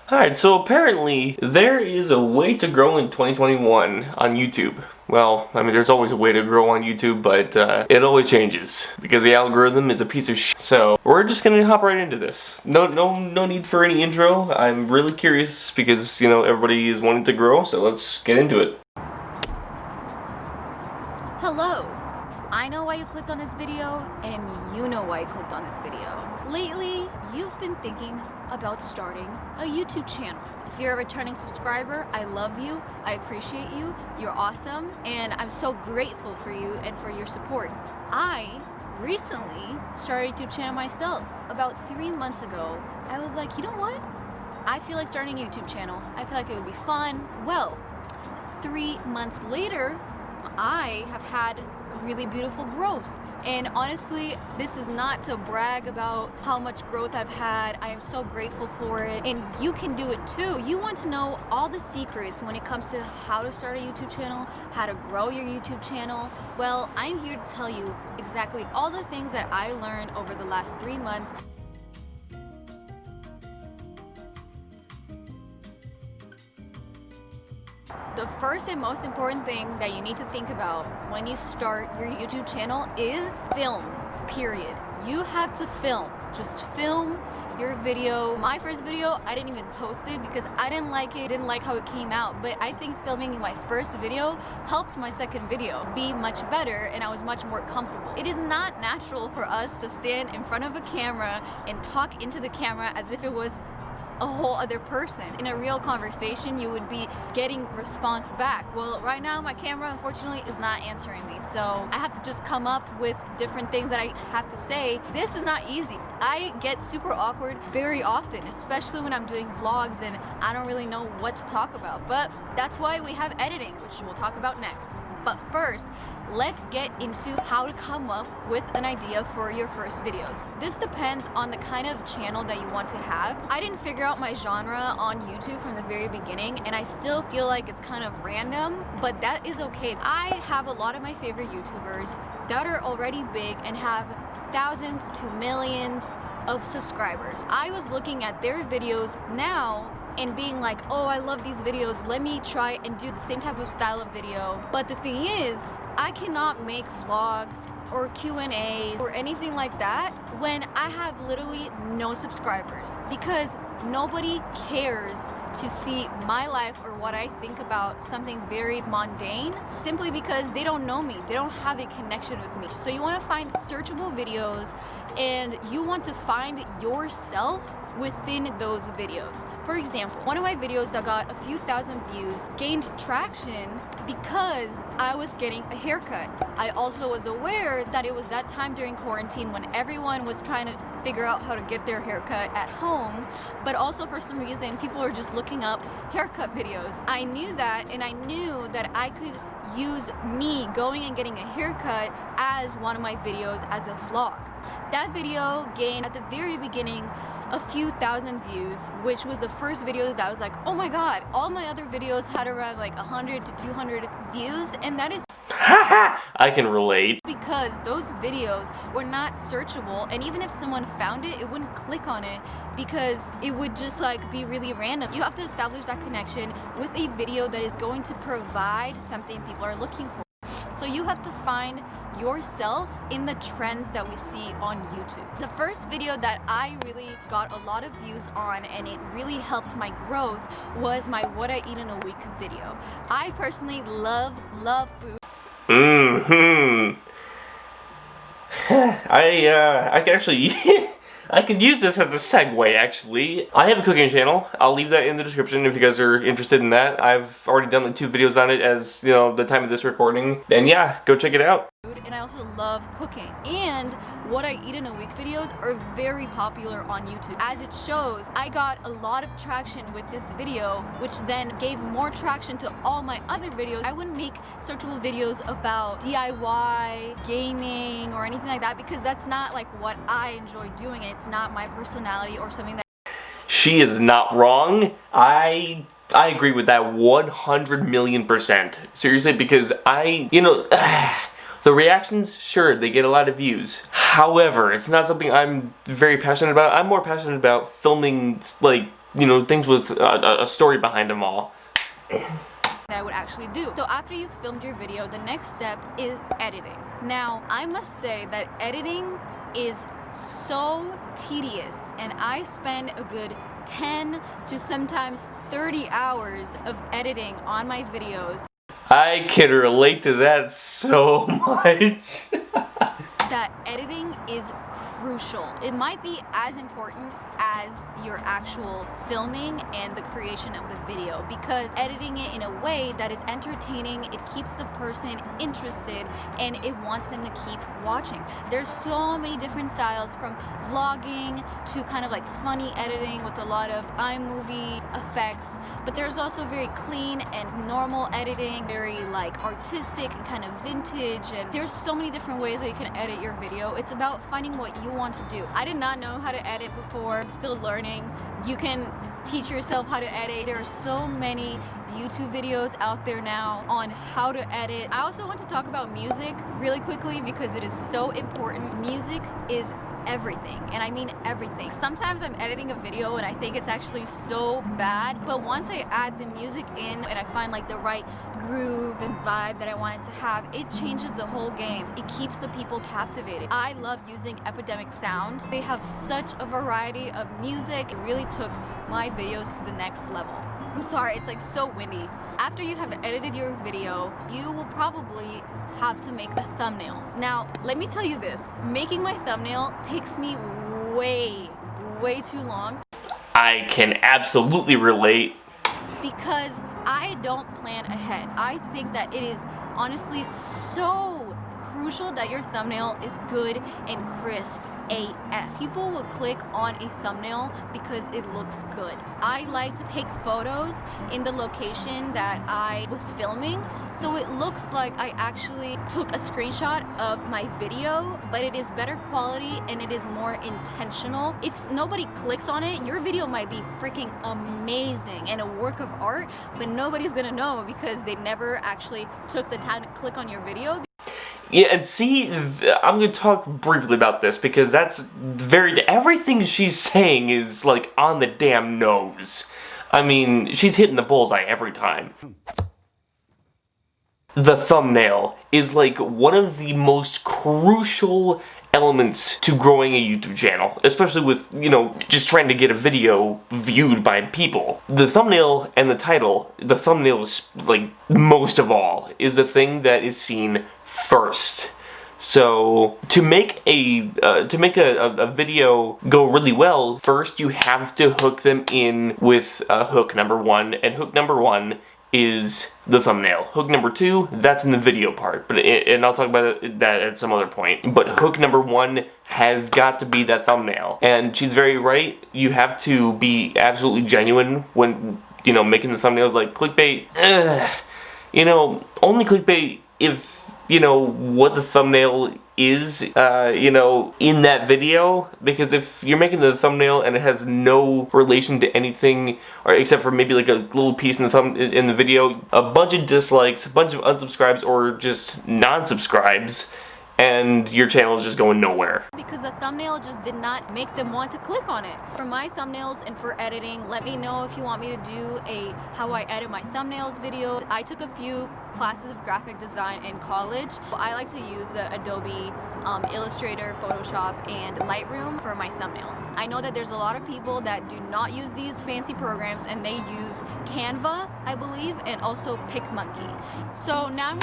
Alright, so apparently there is a way to grow in 2021 on YouTube. Well, I mean, there's always a way to grow on YouTube, but it always changes because the algorithm is a piece of shit. So we're just gonna hop right into this. No need for any intro. I'm really curious because everybody is wanting to grow, so let's get into it. Hello! I know why you clicked on this video, and you know why you clicked on this video. Lately, you've been thinking about starting a YouTube channel. If you're a returning subscriber, I love you, I appreciate you, you're awesome, and I'm so grateful for you and for your support. I recently started a YouTube channel myself. About 3 months ago, I was like, you know what? I feel like starting a YouTube channel. I feel like it would be fun. Well, 3 months later, I have had really beautiful growth. And honestly, this is not to brag about how much growth I've had. I am so grateful for it. And you can do it too. You want to know all the secrets when it comes to how to start a YouTube channel, how to grow your YouTube channel. Well, I'm here to tell you exactly all the things that I learned over the last 3 months. The first and most important thing that you need to think about when you start your YouTube channel is film, period. You have to film. Just film your video. My first video, I didn't even post it because I didn't like it, didn't like how it came out. But I think filming my first video helped my second video be much better, and I was much more comfortable. It is not natural for us to stand in front of a camera and talk into the camera as if it was a whole other person. In a real conversation, you would be getting response back. Well, right now my camera unfortunately is not answering me, so I have to just come up with different things that I have to say. This is not easy. I get super awkward very often, especially when I'm doing vlogs and I don't really know what to talk about. But that's why we have editing, which we'll talk about next. But first, let's get into how to come up with an idea for your first videos. This depends on the kind of channel that you want to have. I didn't figure out my genre on YouTube from the very beginning, and I still feel like it's kind of random, but that is okay. I have a lot of my favorite YouTubers that are already big and have thousands to millions of subscribers. I was looking at their videos now and being like, oh, I love these videos, let me try and do the same type of style of video. But the thing is, I cannot make vlogs or Q&As or anything like that when I have literally no subscribers, because nobody cares to see my life or what I think about something very mundane, simply because they don't know me, they don't have a connection with me. So you want to find searchable videos, and you want to find yourself within those videos. For example, one of my videos that got a few thousand views gained traction because I was getting a haircut. I also was aware that it was that time during quarantine when everyone was trying to figure out how to get their haircut at home, but also for some reason people are just looking up haircut videos. I knew that, and I knew that I could use me going and getting a haircut as one of my videos as a vlog. That video gained at the very beginning a few thousand views, which was the first video that I was like, oh my god. All my other videos had around like 100 to 200 views, and that is I can relate. because those videos were not searchable, and even if someone found it, it wouldn't click on it because it would just like be really random. You have to establish that connection with a video that is going to provide something people are looking for. So you have to find yourself in the trends that we see on YouTube. The first video that I really got a lot of views on, and it really helped my growth, was my what I eat in a week video. I personally love food. I can actually I could use this as a segue, actually. I have a cooking channel. I'll leave that in the description if you guys are interested in that. I've already done like 2 videos on it as, the time of this recording. And yeah, go check it out. And I also love cooking. And what I eat in a week videos are very popular on YouTube. As it shows, I got a lot of traction with this video, which then gave more traction to all my other videos. I wouldn't make searchable videos about DIY, gaming, or anything like that, because that's not like what I enjoy doing, and it's not my personality or something that... She is not wrong. I agree with that 100 million%. Seriously, because the reactions, sure, they get a lot of views. However, it's not something I'm very passionate about. I'm more passionate about filming, like, things with a story behind them all. That I would actually do. So after you've filmed your video, the next step is editing. Now, I must say that editing is so tedious, and I spend a good 10 to sometimes 30 hours of editing on my videos. I can relate to that so much. That editing is crucial. It might be as important as your actual filming and the creation of the video, because editing it in a way that is entertaining, it keeps the person interested and it wants them to keep watching. There's so many different styles, from vlogging to kind of like funny editing with a lot of iMovie effects, but there's also very clean and normal editing, very like artistic and kind of vintage, and there's so many different ways that you can edit your video. It's about finding what you want to do. I did not know how to edit before. I'm still learning. You can teach yourself how to edit. There are so many YouTube videos out there now on how to edit. I also want to talk about music really quickly because it is so important. Music is everything, and I mean everything. Sometimes I'm editing a video and I think it's actually so bad, but once I add the music in and I find like the right groove and vibe that I want it to have, it changes the whole game. It keeps the people captivated. I love using Epidemic Sound. They have such a variety of music. It really took my videos to the next level. I'm sorry, it's like so windy. After you have edited your video, you will probably have to make a thumbnail. Now, let me tell you this, making my thumbnail takes me way too long. I can absolutely relate. Because I don't plan ahead. I think that it is honestly so crucial that your thumbnail is good and crisp AF. People will click on a thumbnail because it looks good. I like to take photos in the location that I was filming, so it looks like I actually took a screenshot of my video, but it is better quality and it is more intentional. If nobody clicks on it, your video might be freaking amazing and a work of art, but nobody's gonna know because they never actually took the time to click on your video. Yeah, and see, I'm going to talk briefly about this because that's everything she's saying is like on the damn nose. I mean, she's hitting the bullseye every time. The thumbnail is like one of the most crucial elements to growing a YouTube channel, especially with, just trying to get a video viewed by people. The thumbnail and the title, the thumbnail is like most of all, is the thing that is seen first. So to make a video go really well, first you have to hook them in with hook number one, and hook number one is the thumbnail. Hook number two, that's in the video part, and I'll talk about that at some other point. But hook number one has got to be that thumbnail, and she's very right. You have to be absolutely genuine when making the thumbnails. Like clickbait, only clickbait if what the thumbnail is, in that video, because if you're making the thumbnail and it has no relation to anything, or except for maybe like a little piece in the video, a bunch of dislikes, a bunch of unsubscribes, or just non-subscribes, and your channel is just going nowhere. Because the thumbnail just did not make them want to click on it. For my thumbnails and for editing, let me know if you want me to do a how I edit my thumbnails video. I took a few classes of graphic design in college. I like to use the Adobe Illustrator, Photoshop, and Lightroom for my thumbnails. I know that there's a lot of people that do not use these fancy programs, and they use Canva, I believe, and also PicMonkey. So now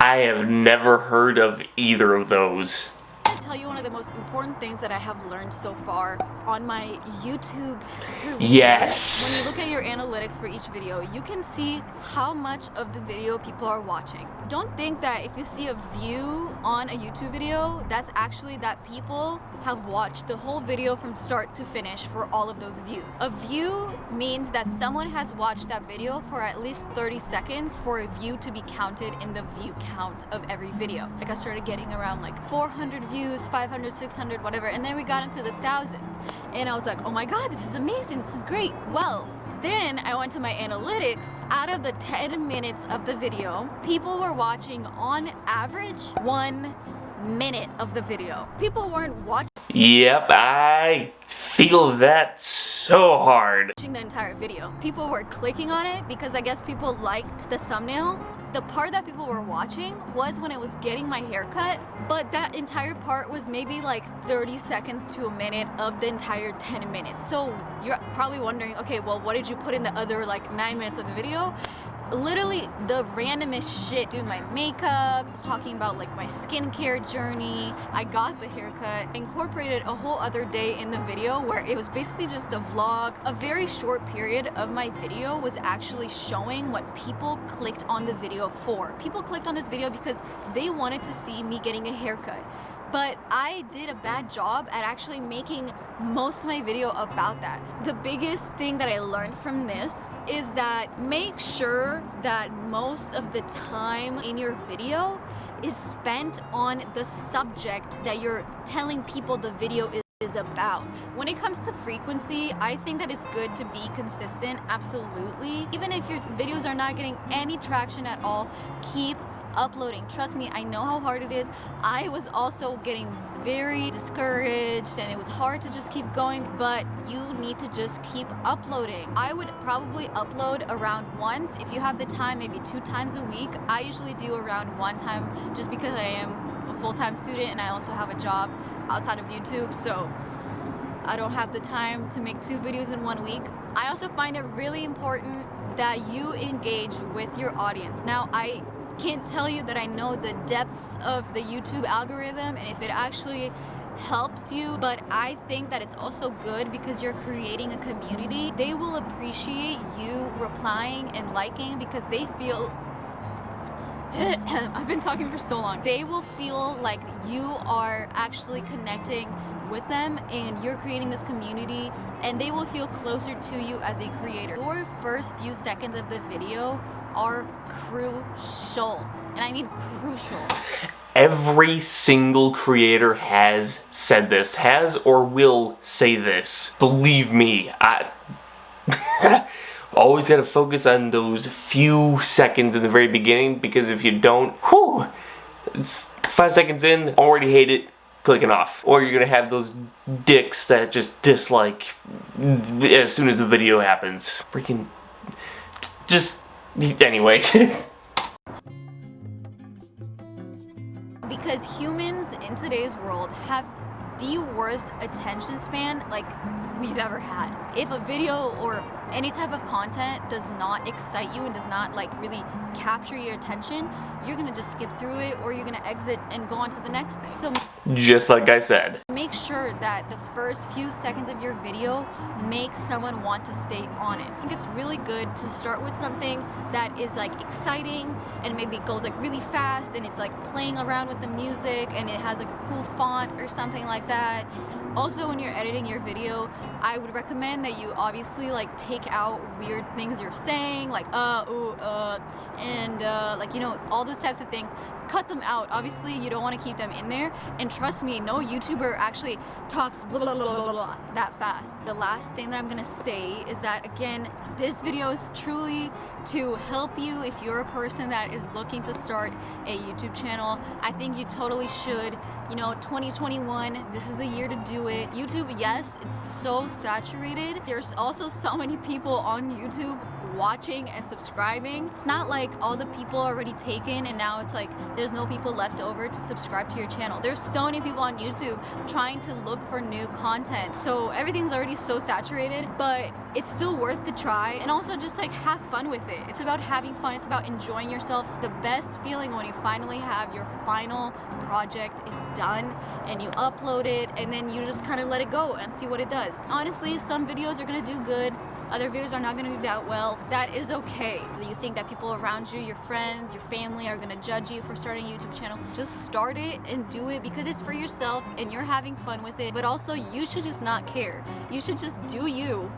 I have never heard of either of those. I'm gonna tell you one of the most important things that I have learned so far on my YouTube career. Yes. When you look at your analytics for each video, you can see how much of the video people are watching. Don't think that if you see a view on a YouTube video, that's actually that people have watched the whole video from start to finish for all of those views. A view means that someone has watched that video for at least 30 seconds for a view to be counted in the view count of every video. Like I started getting around like 400 views, 500, 600, whatever, and then we got into the thousands. And I was like, oh my god, this is amazing, this is great. Well, then I went to my analytics. Out of the 10 minutes of the video, people were watching on average 1 minute of the video. People weren't watching. Yep, I feel that so hard. Watching the entire video. People were clicking on it because I guess people liked the thumbnail. The part that people were watching was when I was getting my hair cut, but that entire part was maybe like 30 seconds to a minute of the entire 10 minutes. So you're probably wondering, okay, well, what did you put in the other like 9 minutes of the video? Literally the randomest shit, doing my makeup, talking about like my skincare journey. I got the haircut, incorporated a whole other day in the video where it was basically just a vlog. A very short period of my video was actually showing what people clicked on the video for. People clicked on this video because they wanted to see me getting a haircut. But I did a bad job at actually making most of my video about that. The biggest thing that I learned from this is that make sure that most of the time in your video is spent on the subject that you're telling people the video is about. When it comes to frequency, I think that it's good to be consistent, absolutely. Even if your videos are not getting any traction at all, keep uploading. Trust me, I know how hard it is. I was also getting very discouraged and it was hard to just keep going, but you need to just keep uploading. I would probably upload around once if you have the time, maybe 2 times a week. I usually do around 1 time just because I am a full-time student and I also have a job outside of YouTube, so I don't have the time to make 2 videos in 1 week. I also find it really important that you engage with your audience. Now, I can't tell you that I know the depths of the YouTube algorithm and if it actually helps you, but I think that it's also good because you're creating a community. They will appreciate you replying and liking because they feel I've been talking for so long. They will feel like you are actually connecting with them and you're creating this community, and they will feel closer to you as a creator. Your first few seconds of the video are crucial, and I mean crucial. Every single creator has said this, has or will say this. Believe me, I always gotta focus on those few seconds in the very beginning, because if you don't, 5 seconds in, already hate it, clicking off. Or you're gonna have those dicks that just dislike as soon as the video happens. Freaking, just, anyway. Because humans in today's world have the worst attention span like we've ever had. If a video or any type of content does not excite you and does not like really capture your attention, you're gonna just skip through it or you're gonna exit and go on to the next thing. So just like I said, make sure that the first few seconds of your video make someone want to stay on it. I think it's really good to start with something that is like exciting and maybe it goes like really fast and it's like playing around with the music and it has like a cool font or something like that. Also, when you're editing your video, I would recommend that you obviously like take out weird things you're saying, like and like, you know, all those types of things. Cut them out. Obviously, you don't want to keep them in there. And trust me, no YouTuber actually talks blah, blah, blah, blah, blah, that fast. The last thing that I'm gonna say is that, again, this video is truly to help you if you're a person that is looking to start a YouTube channel. I think you totally should. You know, 2021, this is the year to do it. YouTube, yes, it's so saturated. There's also so many people on YouTube watching and subscribing. It's not like all the people are already taken and now it's like there's no people left over to subscribe to your channel. There's so many people on YouTube trying to look for new content. So everything's already so saturated, but it's still worth the try. And also just like have fun with it. It's about having fun. It's about enjoying yourself. It's the best feeling when you finally have your final project is done and you upload it and then you just kind of let it go and see what it does. Honestly, some videos are gonna do good. Other videos are not gonna do that well. That is okay. You think that people around you, your friends, your family are gonna judge you for starting a YouTube channel. Just start it and do it because it's for yourself and you're having fun with it. But also you should just not care. You should just do you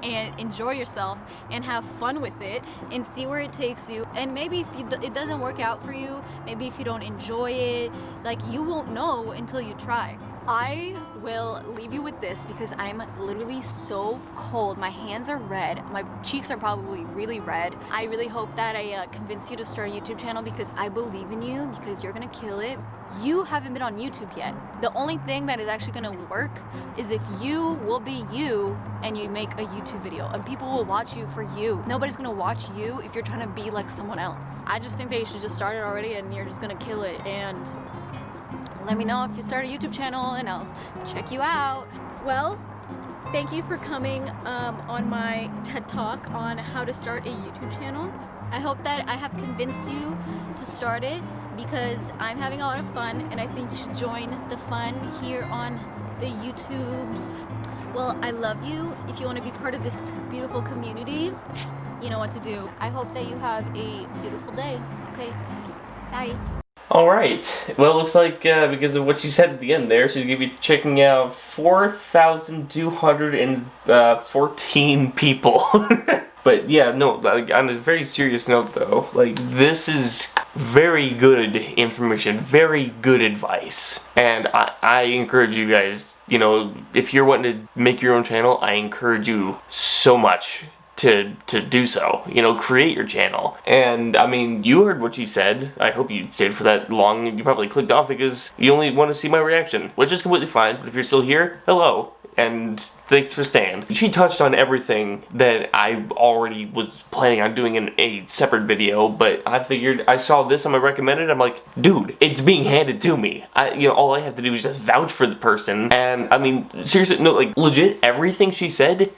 and enjoy yourself and have fun with it and see where it takes you. And maybe if it doesn't work out for you, maybe if you don't enjoy it, like you won't know until you try. I will leave you with this because I'm literally so cold. My hands are red. My cheeks are probably really red. I really hope that I convince you to start a YouTube channel because I believe in you, because you're gonna kill it. You haven't been on YouTube yet. The only thing that is actually gonna work is if you will be you and you make a YouTube video and people will watch you for you. Nobody's gonna watch you if you're trying to be like someone else. I just think that you should just start it already and you're just gonna kill it. And let me know if you start a YouTube channel and I'll check you out. Well, thank you for coming on my TED Talk on how to start a YouTube channel. I hope that I have convinced you to start it because I'm having a lot of fun and I think you should join the fun here on the YouTubes. Well, I love you. If you want to be part of this beautiful community, you know what to do. I hope that you have a beautiful day. Okay, bye. Alright, well it looks like because of what she said at the end there, she's going to be checking out 4,214 people. But yeah, no, like, on a very serious note though, like this is very good information, very good advice. And I encourage you guys, you know, if you're wanting to make your own channel, I encourage you so much to do so. You know, create your channel. And I mean, you heard what she said. I hope you stayed for that long. You probably clicked off because you only want to see my reaction, which is completely fine. But if you're still here, hello, and thanks for staying. She touched on everything that I already was planning on doing in a separate video, but I figured I saw this on my recommended. I'm like, dude, it's being handed to me. You know, all I have to do is just vouch for the person. And I mean, seriously, no, like legit, everything she said.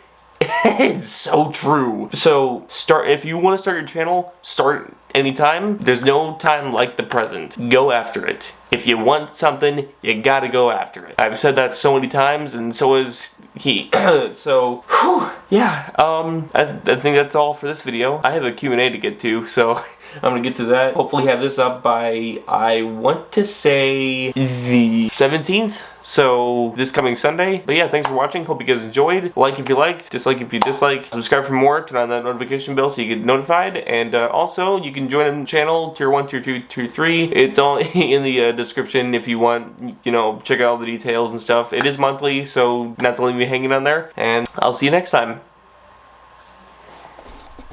It's so true. So if you want to start your channel, start anytime. There's no time like the present. Go after it. If you want something, you gotta go after it. I've said that so many times, and so is he. So, whew, yeah, I think that's all for this video. I have a Q&A to get to, so I'm gonna get to that. Hopefully have this up by, I want to say, the 17th. So, this coming Sunday. But yeah, thanks for watching. Hope you guys enjoyed. Like if you liked, dislike if you dislike. Subscribe for more. Turn on that notification bell so you get notified. And also, you can join the channel, Tier 1, Tier 2, Tier 3. It's all in the description if you want, you know, check out all the details and stuff. It is monthly, so not to leave me hanging on there. And I'll see you next time.